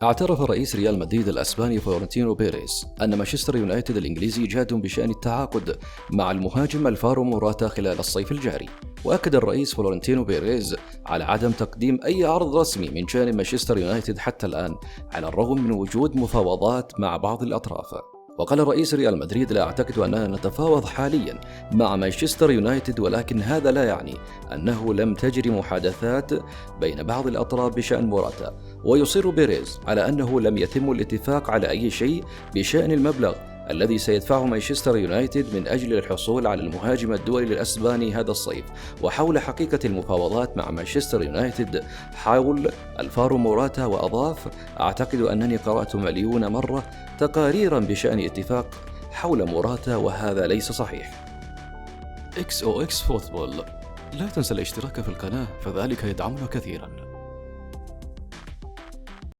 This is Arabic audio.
اعترف رئيس ريال مدريد الأسباني فلورنتينو بيريز أن مانشستر يونايتد الإنجليزي جاد بشأن التعاقد مع المهاجم الفارو موراتا خلال الصيف الجاري. وأكد الرئيس فلورنتينو بيريز على عدم تقديم أي عرض رسمي من جانب مانشستر يونايتد حتى الآن، على الرغم من وجود مفاوضات مع بعض الأطراف. وقال رئيس ريال مدريد: لا أعتقد أننا نتفاوض حاليا مع مانشستر يونايتد، ولكن هذا لا يعني أنه لم تجري محادثات بين بعض الأطراف بشأن موراتا. ويصر بيريز على أنه لم يتم الاتفاق على أي شيء بشأن المبلغ الذي سيدفعه مانشستر يونايتد من أجل الحصول على المهاجم الدولي الأسباني هذا الصيف. وحول حقيقة المفاوضات مع مانشستر يونايتد حول الفارو موراتا، وأضاف: أعتقد أنني قرأت مليون مرة تقاريرا بشأن اتفاق حول موراتا، وهذا ليس صحيح. XOX فوتبول، لا تنسى الاشتراك في القناة فذلك يدعمنا كثيرا.